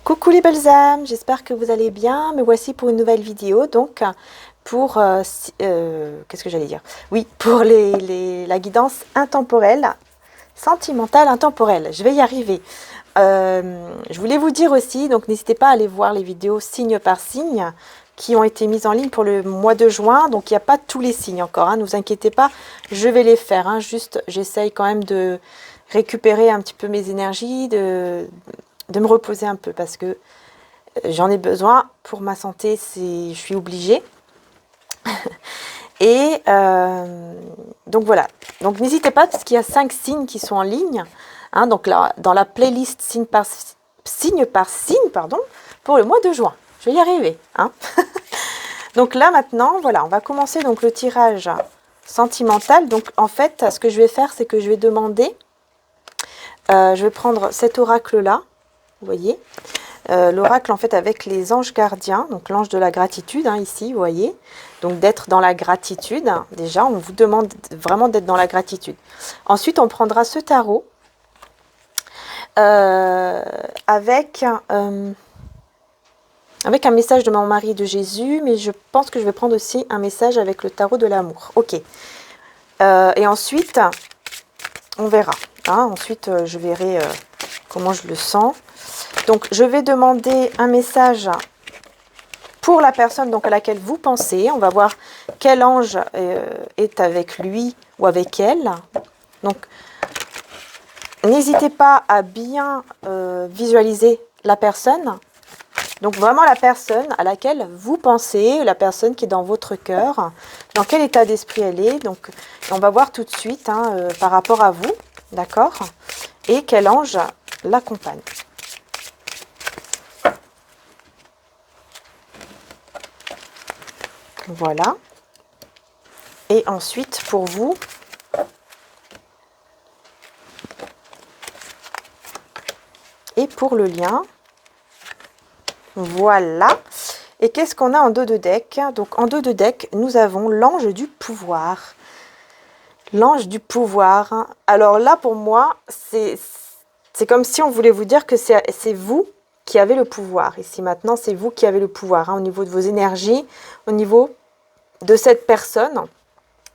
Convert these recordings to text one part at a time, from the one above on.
Coucou les belles âmes, j'espère que vous allez bien. Me voici pour une nouvelle vidéo, donc pour qu'est-ce que j'allais dire? Oui, pour la guidance intemporelle, sentimentale intemporelle. Je vais y arriver. Je voulais vous dire aussi, donc n'hésitez pas à aller voir les vidéos signe par signe qui ont été mises en ligne pour le mois de juin. Donc il n'y a pas tous les signes encore, hein, ne vous inquiétez pas, je vais les faire. Hein, juste, j'essaye quand même de récupérer un petit peu mes énergies, de me reposer un peu parce que j'en ai besoin pour ma santé, je suis obligée. Et donc voilà. Donc n'hésitez pas parce qu'il y a 5 signes qui sont en ligne. Hein, donc là, dans la playlist signe par signe, pardon, pour le mois de juin. Je vais y arriver. Hein. Donc là maintenant, voilà, on va commencer donc le tirage sentimental. Donc en fait, ce que je vais faire, c'est que je vais demander, je vais prendre cet oracle-là, vous voyez, l'oracle en fait avec les anges gardiens, donc l'ange de la gratitude, hein, ici, vous voyez. Donc d'être dans la gratitude, déjà, on vous demande vraiment d'être dans la gratitude. Ensuite, on prendra ce tarot avec un message de mon mari de Jésus, mais je pense que je vais prendre aussi un message avec le tarot de l'amour. Ok. Et ensuite, on verra. Hein, ensuite, je verrai comment je le sens. Donc, je vais demander un message pour la personne donc, à laquelle vous pensez. On va voir quel ange est avec lui ou avec elle. Donc, n'hésitez pas à bien visualiser la personne. Donc, vraiment la personne à laquelle vous pensez, la personne qui est dans votre cœur, dans quel état d'esprit elle est. Donc, on va voir tout de suite hein, par rapport à vous, d'accord? Et quel ange l'accompagne. Voilà. Et ensuite, pour vous, et pour le lien, voilà. Et qu'est-ce qu'on a en dos de deck? Donc, en dos de deck, nous avons l'ange du pouvoir. L'ange du pouvoir. Alors là, pour moi, c'est comme si on voulait vous dire que c'est vous qui avez le pouvoir. Ici, maintenant, c'est vous qui avez le pouvoir hein, au niveau de vos énergies, au niveau de cette personne.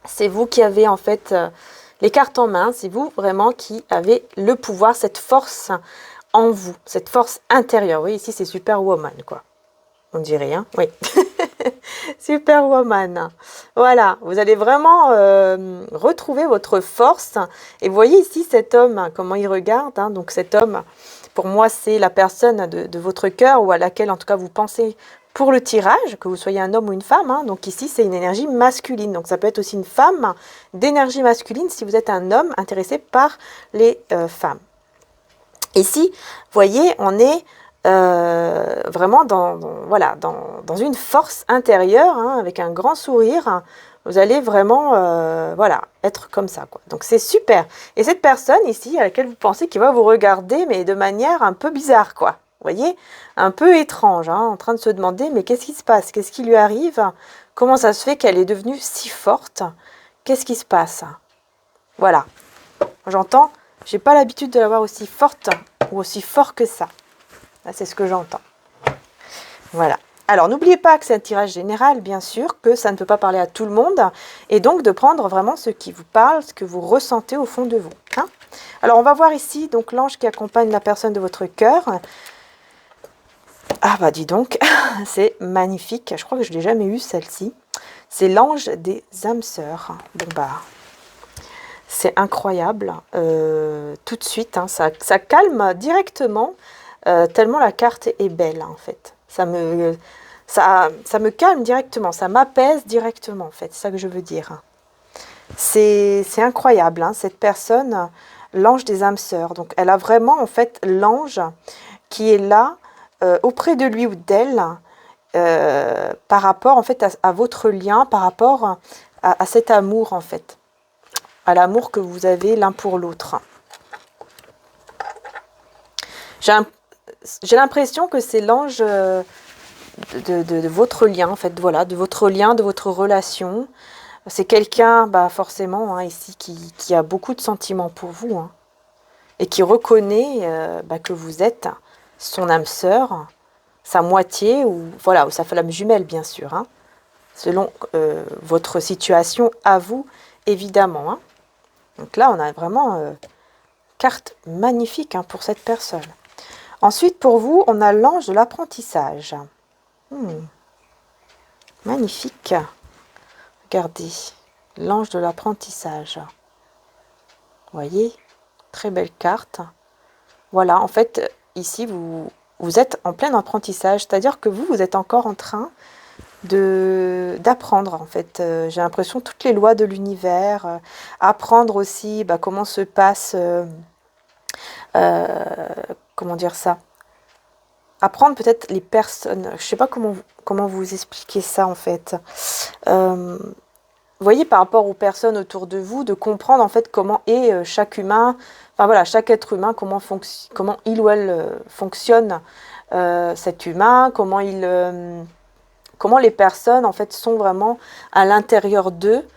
C'est vous qui avez en fait les cartes en main. C'est vous vraiment qui avez le pouvoir, cette force en vous, cette force intérieure. Oui, ici, c'est Superwoman, quoi. On dirait, hein? Oui. Superwoman. Voilà, vous allez vraiment retrouver votre force. Et vous voyez ici cet homme, comment il regarde. Hein, donc cet homme, pour moi, c'est la personne de votre cœur ou à laquelle, en tout cas, vous pensez pour le tirage, que vous soyez un homme ou une femme. Hein, donc ici, c'est une énergie masculine. Donc ça peut être aussi une femme d'énergie masculine si vous êtes un homme intéressé par les femmes. Ici, vous voyez, on est vraiment voilà, dans une force intérieure, hein, avec un grand sourire. Vous allez vraiment voilà, être comme ça, quoi. Donc c'est super. Et cette personne ici, à laquelle vous pensez qu'il va vous regarder, mais de manière un peu bizarre, quoi. Vous voyez, un peu étrange, hein, en train de se demander, mais qu'est-ce qui se passe? Qu'est-ce qui lui arrive? Comment ça se fait qu'elle est devenue si forte? Qu'est-ce qui se passe? Voilà. J'entends, j'ai pas l'habitude de la voir aussi forte ou aussi fort que ça. Là, c'est ce que j'entends. Voilà. Alors, n'oubliez pas que c'est un tirage général, bien sûr, que ça ne peut pas parler à tout le monde, et donc de prendre vraiment ce qui vous parle, ce que vous ressentez au fond de vous. Hein. Alors, on va voir ici donc l'ange qui accompagne la personne de votre cœur. Ah bah dis donc, c'est magnifique. Je crois que je ne l'ai jamais eu celle-ci. C'est l'ange des âmes sœurs. Bon bah, c'est incroyable. Tout de suite, hein, ça calme directement. Tellement la carte est belle en fait. Ça me calme directement, ça m'apaise directement en fait, c'est ça que je veux dire. C'est incroyable, hein, cette personne, l'ange des âmes sœurs. Donc elle a vraiment en fait l'ange qui est là auprès de lui ou d'elle par rapport en fait à votre lien, par rapport à cet amour en fait, à l'amour que vous avez l'un pour l'autre. J'ai l'impression que c'est l'ange de votre lien, en fait, voilà, de votre lien, de votre relation. C'est quelqu'un, bah, forcément, hein, ici, qui a beaucoup de sentiments pour vous, hein, et qui reconnaît bah, que vous êtes son âme sœur, sa moitié, ou voilà, ou sa flamme jumelle, bien sûr, hein, selon votre situation à vous, évidemment. Hein. Donc là, on a vraiment carte magnifique hein, pour cette personne. Ensuite, pour vous, on a l'ange de l'apprentissage. Magnifique. Regardez, l'ange de l'apprentissage. Vous voyez, très belle carte. Voilà, en fait, ici, vous êtes en plein apprentissage, c'est-à-dire que vous êtes encore en train d'apprendre, en fait. J'ai l'impression toutes les lois de l'univers, apprendre aussi comment se passe, comment dire ça, apprendre peut-être les personnes, je sais pas comment vous expliquer ça, en fait. Vous voyez, par rapport aux personnes autour de vous, de comprendre en fait comment est chaque humain, enfin voilà, chaque être humain, comment il ou elle fonctionne, cet humain, comment les personnes en fait sont vraiment à l'intérieur d'eux.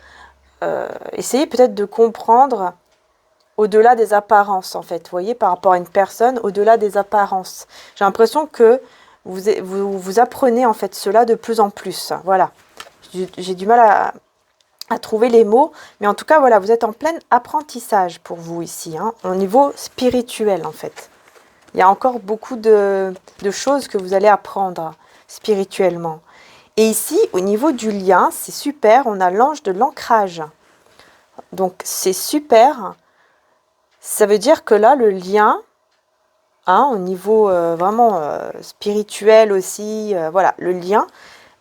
Essayez peut-être de comprendre au-delà des apparences en fait. Vous voyez, par rapport à une personne, au-delà des apparences. J'ai l'impression que vous apprenez en fait cela de plus en plus. Voilà, j'ai du mal à trouver les mots, mais en tout cas, voilà, vous êtes en plein apprentissage pour vous ici, hein, au niveau spirituel en fait. Il y a encore beaucoup de choses que vous allez apprendre spirituellement. Et ici, au niveau du lien, c'est super, on a l'ange de l'ancrage. Donc c'est super, ça veut dire que là, le lien, hein, au niveau vraiment spirituel aussi, voilà, le lien,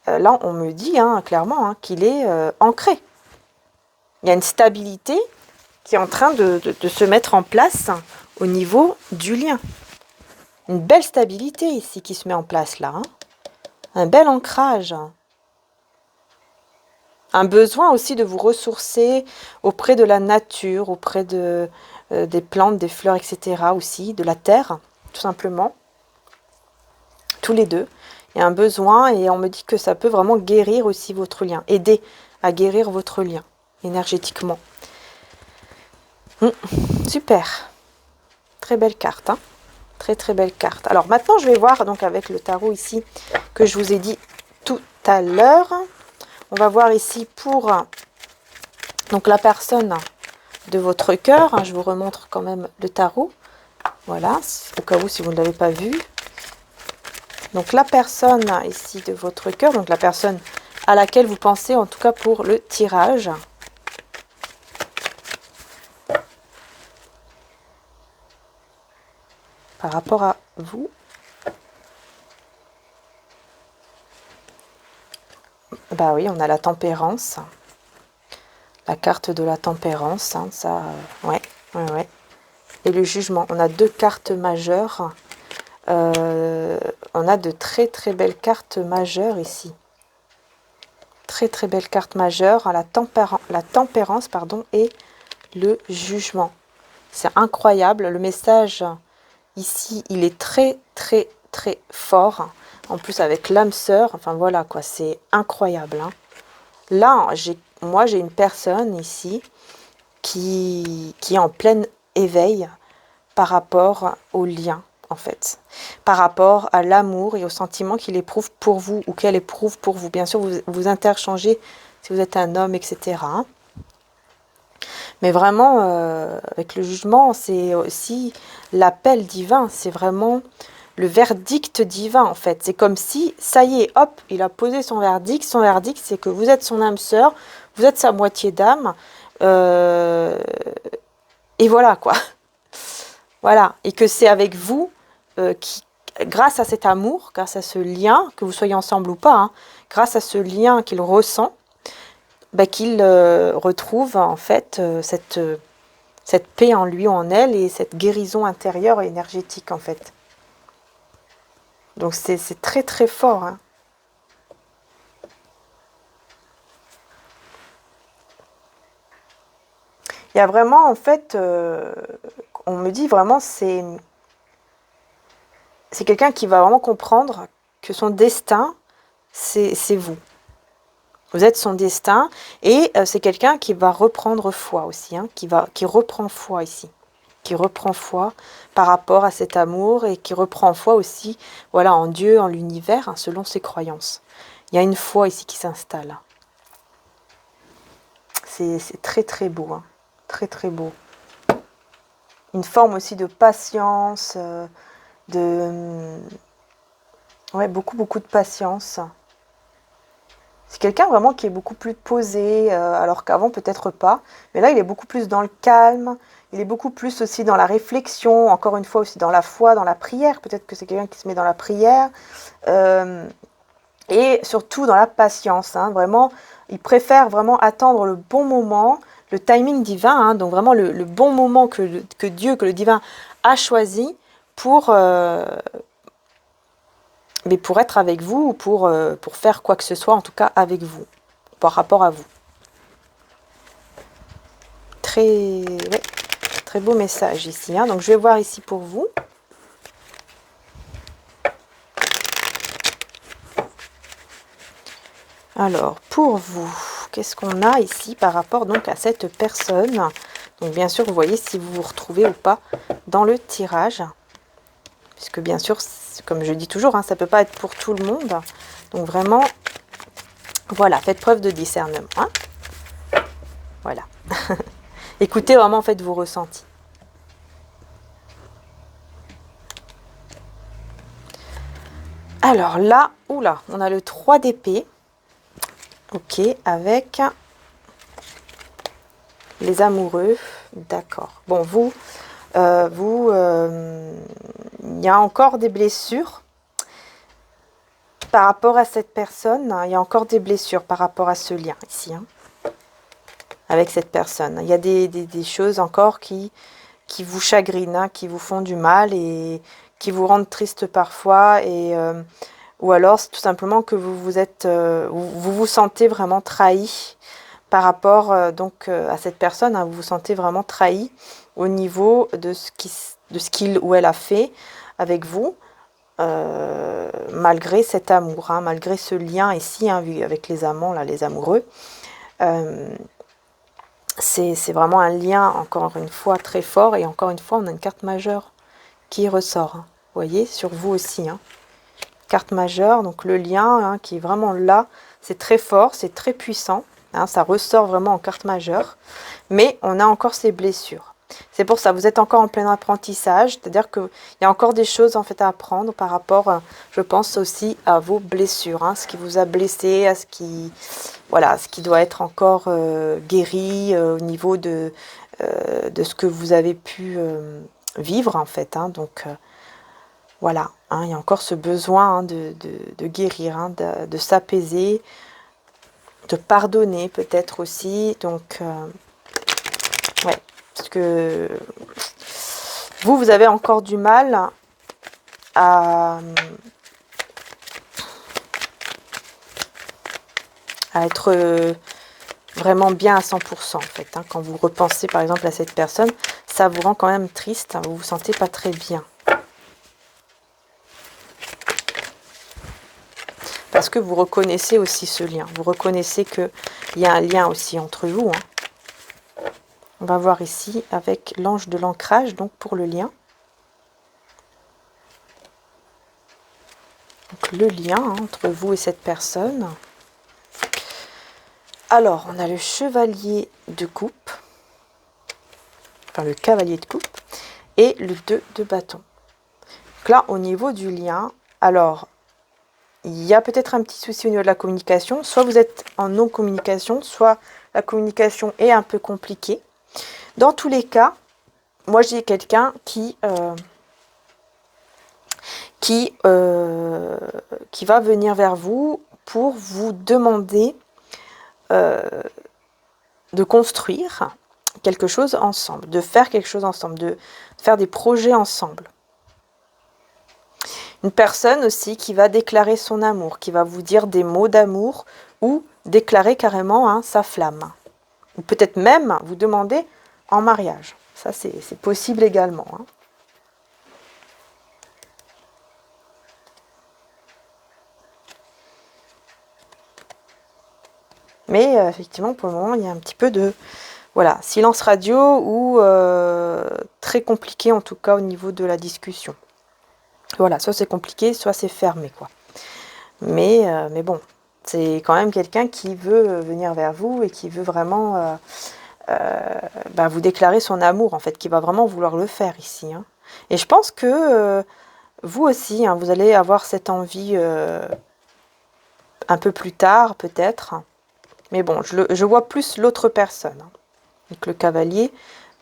là, on me dit hein, clairement hein, qu'il est ancré. Il y a une stabilité qui est en train de se mettre en place au niveau du lien. Une belle stabilité ici qui se met en place là. Hein. Un bel ancrage. Un besoin aussi de vous ressourcer auprès de la nature, auprès des plantes, des fleurs, etc. aussi, de la terre, tout simplement. Tous les deux. Il y a un besoin et on me dit que ça peut vraiment guérir aussi votre lien. Aider à guérir votre lien énergétiquement. Super. Très belle carte. Hein. Très très belle carte. Alors maintenant, je vais voir donc avec le tarot ici que je vous ai dit tout à l'heure. On va voir ici pour donc la personne de votre cœur. Hein, je vous remontre quand même le tarot. Voilà, au cas où si vous ne l'avez pas vu. Donc la personne ici de votre cœur, donc la personne à laquelle vous pensez en tout cas pour le tirage. Par rapport à vous. Bah oui, on a la tempérance. La carte de la tempérance, hein, ça, ouais. Et le jugement. On a deux cartes majeures. On a de très très belles cartes majeures ici. Très très belles cartes majeures. La tempérance, pardon, et le jugement. C'est incroyable. Le message ici, il est très très très fort. En plus avec l'âme sœur. Enfin voilà quoi, c'est incroyable. Hein. Là, moi j'ai une personne ici qui est en plein éveil par rapport au lien, en fait. Par rapport à l'amour et au sentiment qu'il éprouve pour vous ou qu'elle éprouve pour vous. Bien sûr, vous interchangez si vous êtes un homme, etc. Mais vraiment, avec le jugement, c'est aussi l'appel divin. C'est vraiment le verdict divin, en fait. C'est comme si, ça y est, hop, il a posé son verdict. Son verdict, c'est que vous êtes son âme sœur, vous êtes sa moitié d'âme. Et voilà, quoi. Voilà. Et que c'est avec vous, grâce à cet amour, grâce à ce lien, que vous soyez ensemble ou pas, hein, grâce à ce lien qu'il ressent, qu'il retrouve, en fait, cette paix en lui ou en elle et cette guérison intérieure et énergétique, en fait. Donc, c'est très, très fort, hein. Il y a vraiment, en fait, on me dit vraiment, c'est quelqu'un qui va vraiment comprendre que son destin, c'est vous. Vous êtes son destin et c'est quelqu'un qui va reprendre foi aussi, hein, qui reprend foi ici, qui reprend foi par rapport à cet amour et qui reprend foi aussi, voilà, en Dieu, en l'univers, hein, selon ses croyances. Il y a une foi ici qui s'installe. C'est très très beau, hein. Très très beau. Une forme aussi de patience, ouais, beaucoup de patience. C'est quelqu'un vraiment qui est beaucoup plus posé, alors qu'avant peut-être pas. Mais là, il est beaucoup plus dans le calme, il est beaucoup plus aussi dans la réflexion, encore une fois aussi dans la foi, dans la prière. Peut-être que c'est quelqu'un qui se met dans la prière. Et surtout dans la patience, hein. Vraiment, il préfère vraiment attendre le bon moment, le timing divin, hein, donc vraiment le bon moment que Dieu, que le divin a choisi pour, mais pour être avec vous ou pour faire quoi que ce soit, en tout cas avec vous, par rapport à vous. Très, ouais, très beau message ici, hein. Donc je vais voir ici pour vous. Alors, pour vous, qu'est-ce qu'on a ici par rapport donc à cette personne? Donc bien sûr, vous voyez si vous vous retrouvez ou pas dans le tirage. Puisque bien sûr, comme je dis toujours, hein, ça ne peut pas être pour tout le monde. Donc vraiment, voilà, faites preuve de discernement, hein. Voilà. Écoutez vraiment, faites vos ressentis. Alors là, oula, on a le 3 d'épée. Ok, avec les amoureux. D'accord. Bon, il y a encore des blessures par rapport à cette personne. Il y a encore des blessures par rapport à ce lien ici, hein, avec cette personne. Il y a des choses encore qui vous chagrinent, hein, qui vous font du mal et qui vous rendent triste parfois. Ou alors, c'est tout simplement que vous vous sentez vraiment trahi par rapport à cette personne, hein. Vous vous sentez vraiment trahi au niveau de ce qu'il ou elle a fait avec vous, malgré cet amour, hein, malgré ce lien ici, hein, avec les amants, là, les amoureux. C'est vraiment un lien, encore une fois, très fort. Et encore une fois, on a une carte majeure qui ressort, hein. Vous voyez, sur vous aussi, hein. Carte majeure, donc le lien, hein, qui est vraiment là, c'est très fort, c'est très puissant, hein, ça ressort vraiment en carte majeure, mais on a encore ces blessures. C'est pour ça, vous êtes encore en plein apprentissage, c'est-à-dire qu'il y a encore des choses en fait à apprendre par rapport, je pense aussi à vos blessures, hein, ce qui vous a blessé, à ce qui, voilà, ce qui doit être encore guéri au niveau de ce que vous avez pu vivre en fait, hein, donc voilà, hein, il y a encore ce besoin, hein, de guérir, hein, de s'apaiser, de pardonner peut-être aussi. Donc, ouais, parce que vous avez encore du mal à être vraiment bien à 100% en fait, hein. Quand vous repensez par exemple à cette personne, ça vous rend quand même triste, hein, vous vous sentez pas très bien. Parce que vous reconnaissez aussi ce lien. Vous reconnaissez qu'il y a un lien aussi entre vous, hein. On va voir ici avec l'ange de l'ancrage, donc pour le lien. Donc le lien, hein, entre vous et cette personne. Alors, on a le chevalier de coupe. Enfin, le cavalier de coupe. Et le 2 de bâton. Donc là, au niveau du lien, alors, il y a peut-être un petit souci au niveau de la communication. Soit vous êtes en non-communication, soit la communication est un peu compliquée. Dans tous les cas, moi j'ai quelqu'un qui va venir vers vous pour vous demander de construire quelque chose ensemble, de faire quelque chose ensemble, de faire des projets ensemble. Une personne aussi qui va déclarer son amour, qui va vous dire des mots d'amour ou déclarer carrément, hein, sa flamme. Ou peut-être même vous demander en mariage. Ça, c'est possible également, hein. Mais effectivement, pour le moment, il y a un petit peu de... Voilà, silence radio ou très compliqué en tout cas au niveau de la discussion. Voilà, soit c'est compliqué, soit c'est fermé, quoi. Mais bon, c'est quand même quelqu'un qui veut venir vers vous et qui veut vraiment vous déclarer son amour, en fait, qui va vraiment vouloir le faire ici. Hein. Et je pense que vous aussi, hein, vous allez avoir cette envie un peu plus tard, peut-être. Mais bon, je vois plus l'autre personne. Hein. Donc le cavalier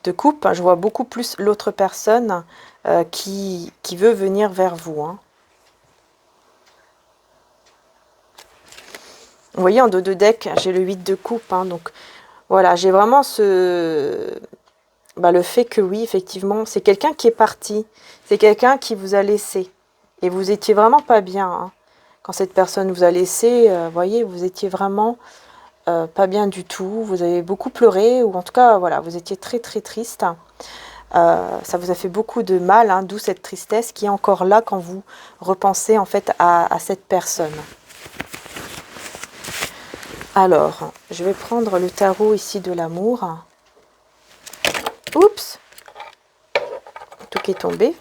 de coupe, je vois beaucoup plus l'autre personne qui veut venir vers vous. Hein. Vous voyez, en dos de deck, j'ai le 8 de coupe. Hein, donc voilà, j'ai vraiment le fait que oui, effectivement, c'est quelqu'un qui est parti. C'est quelqu'un qui vous a laissé. Et vous étiez vraiment pas bien. Hein. Quand cette personne vous a laissé, voyez, vous étiez vraiment pas bien du tout. Vous avez beaucoup pleuré. Ou en tout cas, voilà, vous étiez très très triste. Ça vous a fait beaucoup de mal, hein, d'où cette tristesse qui est encore là quand vous repensez en fait à cette personne. Alors, je vais prendre le tarot ici de l'amour. Oups! Tout qui est tombé.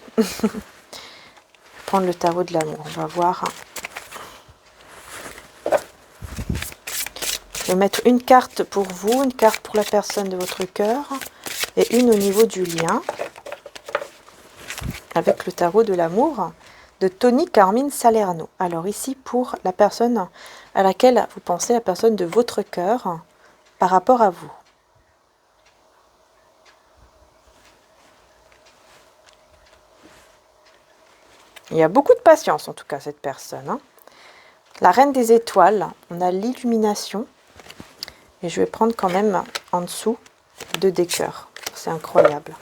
Prendre le tarot de l'amour, on va voir. Je vais mettre une carte pour vous, une carte pour la personne de votre cœur et une au niveau du lien avec le tarot de l'amour de Tony Carmine Salerno. Alors ici pour la personne à laquelle vous pensez, la personne de votre cœur par rapport à vous. Il y a beaucoup de patience en tout cas cette personne. Hein. La reine des étoiles, on a l'illumination. Et je vais prendre quand même en dessous 2 des cœurs. C'est incroyable.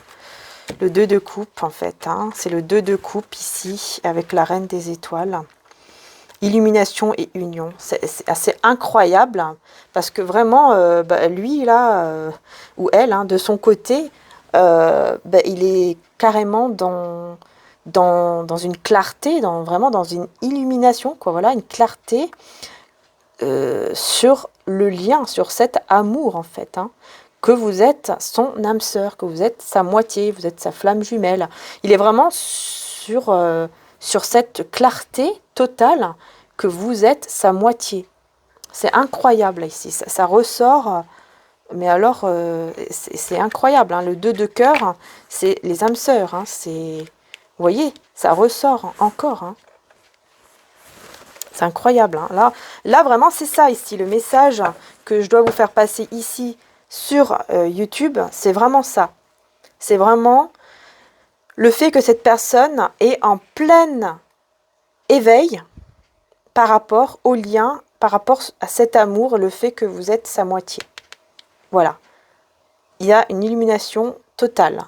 Le 2 de coupe en fait. Hein. C'est le 2 de coupe ici avec la reine des étoiles. Illumination et union. C'est assez incroyable. Hein, parce vraiment, lui là, ou elle, hein, de son côté, il est carrément dans une clarté, vraiment dans une illumination. Quoi, voilà, une clarté sur le lien, sur cet amour en fait, hein, que vous êtes son âme sœur, que vous êtes sa moitié, vous êtes sa flamme jumelle. Il est vraiment sur cette clarté totale que vous êtes sa moitié. C'est incroyable ici, ça ressort, mais alors c'est incroyable. Hein. Le 2 de cœur, c'est les âmes sœurs, hein, vous voyez, ça ressort encore. Hein. C'est incroyable. Hein. Là, vraiment, c'est ça ici. Le message que je dois vous faire passer ici sur YouTube, c'est vraiment ça. C'est vraiment le fait que cette personne est en plein éveil par rapport au lien, par rapport à cet amour, le fait que vous êtes sa moitié. Voilà. Il y a une illumination totale.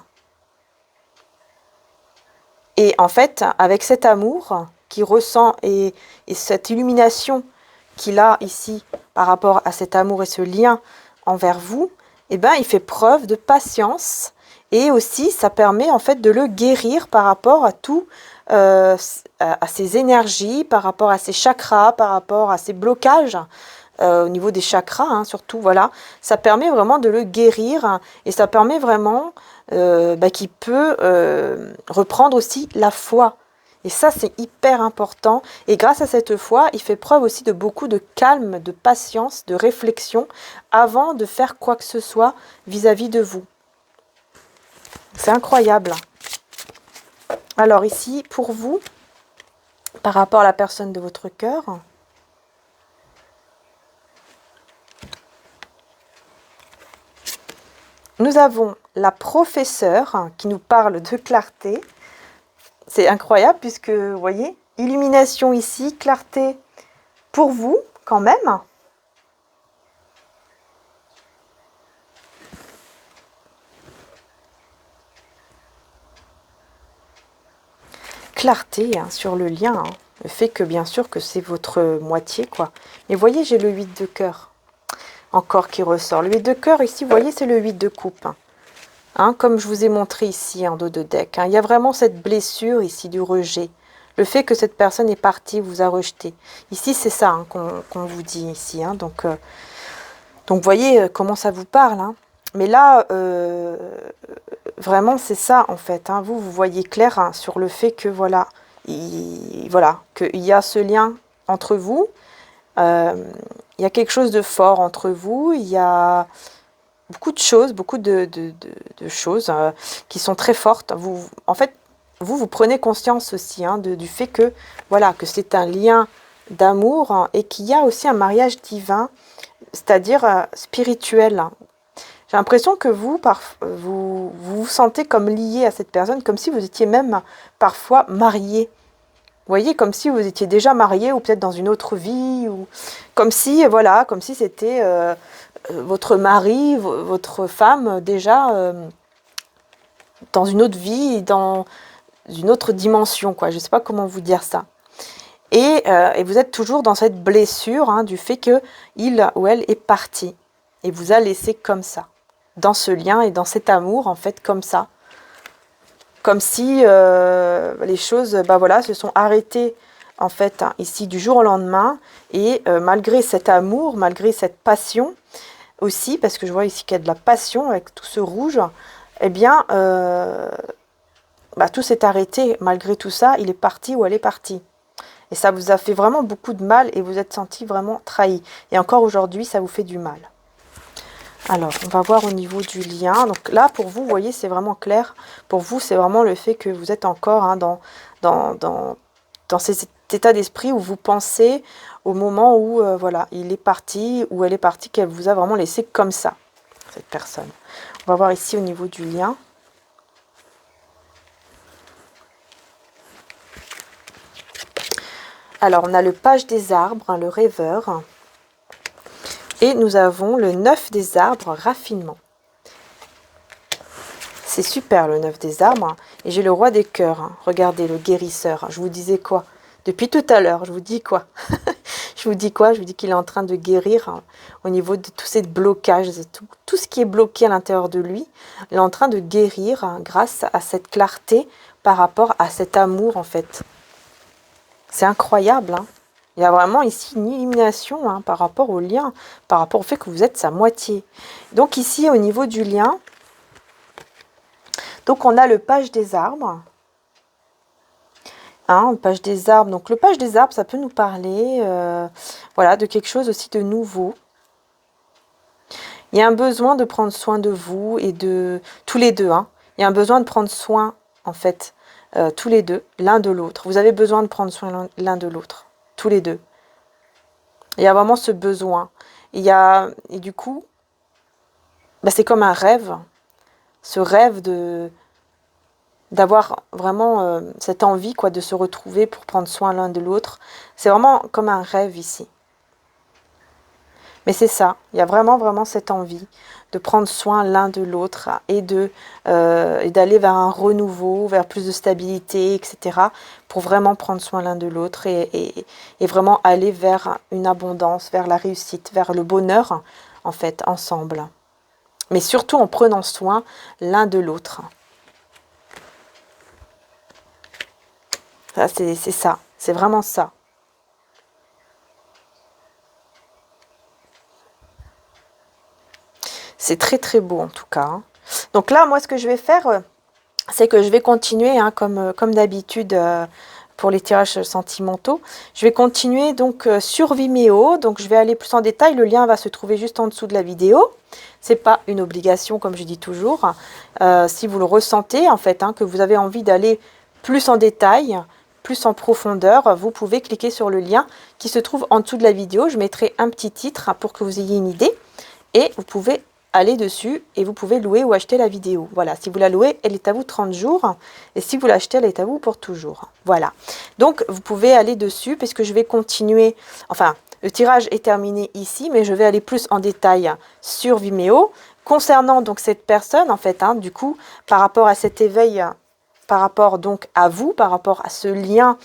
Et en fait, avec cet amour qu'il ressent et cette illumination qu'il a ici par rapport à cet amour et ce lien envers vous, eh ben, il fait preuve de patience et aussi ça permet en fait de le guérir par rapport à tout, à ses énergies, par rapport à ses chakras, par rapport à ses blocages au niveau des chakras, hein, surtout, voilà. Ça permet vraiment de le guérir et ça permet vraiment qu'il peut reprendre aussi la foi. Et ça, c'est hyper important. Et grâce à cette foi, il fait preuve aussi de beaucoup de calme, de patience, de réflexion avant de faire quoi que ce soit vis-à-vis de vous. C'est incroyable. Alors ici, pour vous, par rapport à la personne de votre cœur, nous avons la professeure qui nous parle de clarté. C'est incroyable puisque, vous voyez, illumination ici, clarté pour vous quand même. Clarté hein, sur le lien, hein. Le fait que bien sûr que c'est votre moitié, quoi. Mais voyez, j'ai le 8 de cœur encore qui ressort. Le 8 de cœur ici, vous voyez, c'est le 8 de coupe. Hein, comme je vous ai montré ici en dos de deck. Hein. Il y a vraiment cette blessure ici du rejet. Le fait que cette personne est partie, vous a rejeté. Ici, c'est ça hein, qu'on vous dit ici. Hein. Donc, vous voyez comment ça vous parle. Hein. Mais là, vraiment, c'est ça, en fait. Hein. Vous voyez clair hein, sur le fait que, voilà, voilà, qu'il y a ce lien entre vous. Il y a quelque chose de fort entre vous. Il y a beaucoup de choses, beaucoup de choses qui sont très fortes. En fait, vous prenez conscience aussi hein, du fait que, voilà, que c'est un lien d'amour hein, et qu'il y a aussi un mariage divin, c'est-à-dire spirituel. J'ai l'impression que vous sentez comme lié à cette personne, comme si vous étiez même parfois marié. Vous voyez, comme si vous étiez déjà marié ou peut-être dans une autre vie, ou comme si, voilà, comme si c'était votre mari, votre femme déjà dans une autre vie, dans une autre dimension, quoi. Je ne sais pas comment vous dire ça. Et vous êtes toujours dans cette blessure hein, du fait que il ou elle est parti et vous a laissé comme ça, dans ce lien et dans cet amour, en fait, comme ça. Comme si les choses bah voilà, se sont arrêtées, en fait, hein, ici, du jour au lendemain. Et malgré cet amour, malgré cette passion aussi, parce que je vois ici qu'il y a de la passion avec tout ce rouge, eh bien, bah, tout s'est arrêté. Malgré tout ça, il est parti ou elle est partie. Et ça vous a fait vraiment beaucoup de mal et vous êtes senti vraiment trahi. Et encore aujourd'hui, ça vous fait du mal. Alors, on va voir au niveau du lien. Donc là, pour vous, vous voyez, c'est vraiment clair. Pour vous, c'est vraiment le fait que vous êtes encore hein, dans cet état d'esprit où vous pensez au moment où, voilà, il est parti ou elle est partie, qu'elle vous a vraiment laissé comme ça, cette personne. On va voir ici au niveau du lien. Alors, on a le page des arbres, hein, le rêveur. Et nous avons le 9 des arbres, raffinement. C'est super le 9 des arbres. Hein. Et j'ai le roi des cœurs. Hein. Regardez, le guérisseur. Je vous disais quoi? Depuis tout à l'heure, je vous dis quoi? Je vous dis quoi? Je vous dis qu'il est en train de guérir hein, au niveau de tous ces blocages, tout ce qui est bloqué à l'intérieur de lui. Il est en train de guérir hein, grâce à cette clarté par rapport à cet amour en fait. C'est incroyable. Hein. Il y a vraiment ici une illumination hein, par rapport au lien, par rapport au fait que vous êtes sa moitié. Donc ici, au niveau du lien, donc on a le page des arbres. Hein, le page des arbres. Donc le page des arbres, ça peut nous parler voilà, de quelque chose aussi de nouveau. Il y a un besoin de prendre soin de vous et de tous les deux. Hein. Il y a un besoin de prendre soin, en fait, tous les deux, l'un de l'autre. Vous avez besoin de prendre soin l'un de l'autre. Tous les deux. Il y a vraiment ce besoin. Et du coup, bah c'est comme un rêve. Ce rêve d'avoir vraiment cette envie quoi, de se retrouver pour prendre soin l'un de l'autre. C'est vraiment comme un rêve ici. Mais c'est ça, il y a vraiment, vraiment cette envie de prendre soin l'un de l'autre et d'aller vers un renouveau, vers plus de stabilité, etc. pour vraiment prendre soin l'un de l'autre et vraiment aller vers une abondance, vers la réussite, vers le bonheur, en fait, ensemble. Mais surtout en prenant soin l'un de l'autre. Ça, c'est ça, c'est vraiment ça. C'est très très beau en tout cas. Hein. Donc là, moi, ce que je vais faire, c'est que je vais continuer, hein, comme d'habitude, pour les tirages sentimentaux. Je vais continuer donc sur Vimeo. Donc je vais aller plus en détail. Le lien va se trouver juste en dessous de la vidéo. C'est pas une obligation, comme je dis toujours. Si vous le ressentez, en fait, hein, que vous avez envie d'aller plus en détail, plus en profondeur, vous pouvez cliquer sur le lien qui se trouve en dessous de la vidéo. Je mettrai un petit titre pour que vous ayez une idée. Et vous pouvez aller dessus et vous pouvez louer ou acheter la vidéo. Voilà, si vous la louez, elle est à vous 30 jours. Et si vous l'achetez, elle est à vous pour toujours. Voilà. Donc, vous pouvez aller dessus puisque je vais continuer. Enfin, le tirage est terminé ici, mais je vais aller plus en détail sur Vimeo. Concernant donc cette personne, en fait, hein, du coup, par rapport à cet éveil, par rapport donc à vous, par rapport à ce lien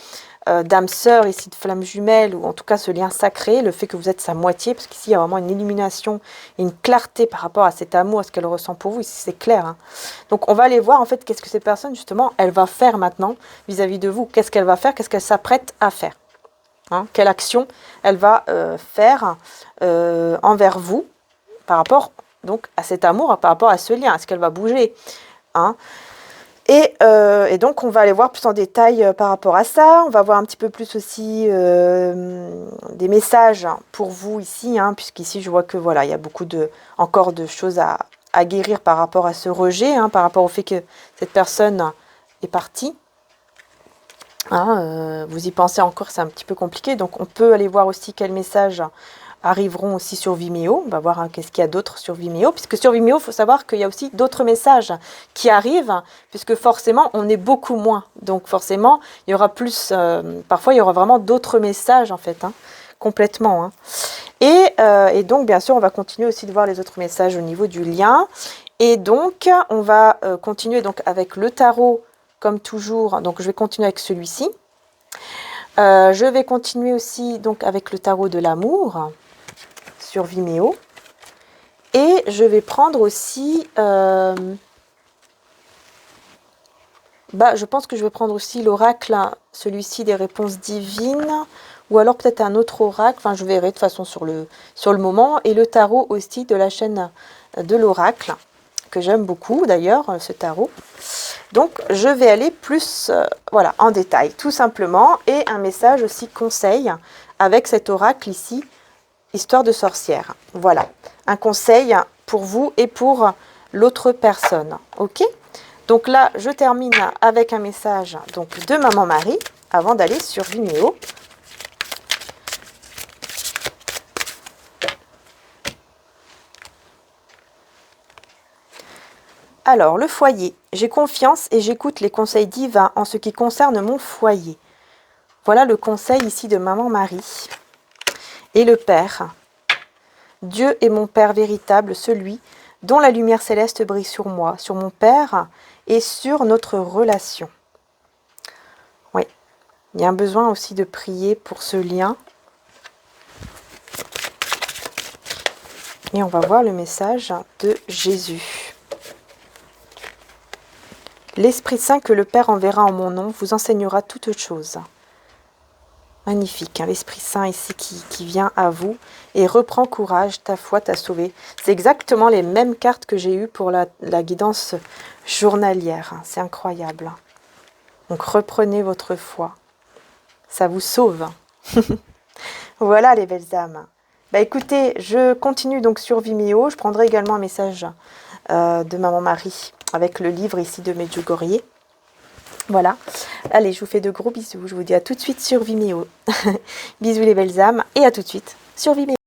d'âme sœur ici de flamme jumelle, ou en tout cas ce lien sacré, le fait que vous êtes sa moitié, parce qu'ici il y a vraiment une illumination et une clarté par rapport à cet amour, à ce qu'elle ressent pour vous, ici c'est clair. Hein. Donc on va aller voir en fait qu'est-ce que cette personne justement, elle va faire maintenant vis-à-vis de vous, qu'est-ce qu'elle va faire, qu'est-ce qu'elle s'apprête à faire. Hein, quelle action elle va faire envers vous par rapport donc à cet amour par rapport à ce lien. Est-ce qu'elle va bouger, hein? Et donc, on va aller voir plus en détail par rapport à ça. On va voir un petit peu plus aussi des messages pour vous ici, hein, puisqu'ici, je vois que voilà, il y a beaucoup encore de choses à guérir par rapport à ce rejet, hein, par rapport au fait que cette personne est partie. Hein, vous y pensez encore, c'est un petit peu compliqué. Donc, on peut aller voir aussi quels messages arriveront aussi sur Vimeo. On va voir, hein, qu'est-ce qu'il y a d'autre sur Vimeo. Puisque sur Vimeo, il faut savoir qu'il y a aussi d'autres messages qui arrivent, puisque forcément, on est beaucoup moins. Donc forcément, il y aura plus... parfois, il y aura vraiment d'autres messages, en fait, hein, complètement. Hein. Et donc, bien sûr, on va continuer aussi de voir les autres messages au niveau du lien. Et donc, on va continuer donc avec le tarot, comme toujours. Donc, je vais continuer avec celui-ci. Je vais continuer aussi donc avec le tarot de l'amour sur Vimeo. Et je vais prendre aussi... je pense que je vais prendre aussi l'oracle, celui-ci des réponses divines, ou alors peut-être un autre oracle, enfin je verrai de toute façon sur le moment, et le tarot aussi de la chaîne de l'oracle, que j'aime beaucoup d'ailleurs, ce tarot. Donc je vais aller plus voilà, en détail, tout simplement, et un message aussi conseil avec cet oracle ici, histoire de sorcière. Voilà, un conseil pour vous et pour l'autre personne, ok ? Donc là, je termine avec un message donc, de Maman Marie, avant d'aller sur Vimeo. Alors, le foyer. J'ai confiance et j'écoute les conseils divins en ce qui concerne mon foyer. Voilà le conseil ici de Maman Marie. Et le Père. Dieu est mon Père véritable, celui dont la lumière céleste brille sur moi, sur mon Père et sur notre relation. Oui, il y a un besoin aussi de prier pour ce lien. Et on va voir le message de Jésus. L'Esprit Saint que le Père enverra en mon nom vous enseignera toutes choses. Magnifique, hein, l'Esprit Saint ici qui vient à vous et reprend courage, ta foi t'a sauvé. C'est exactement les mêmes cartes que j'ai eues pour la guidance journalière. C'est incroyable. Donc reprenez votre foi. Ça vous sauve. Voilà les belles âmes. Écoutez, je continue donc sur Vimeo. Je prendrai également un message de Maman Marie avec le livre ici de Medjugorje. Voilà. Allez, je vous fais de gros bisous. Je vous dis à tout de suite sur Vimeo. Bisous les belles âmes et à tout de suite sur Vimeo.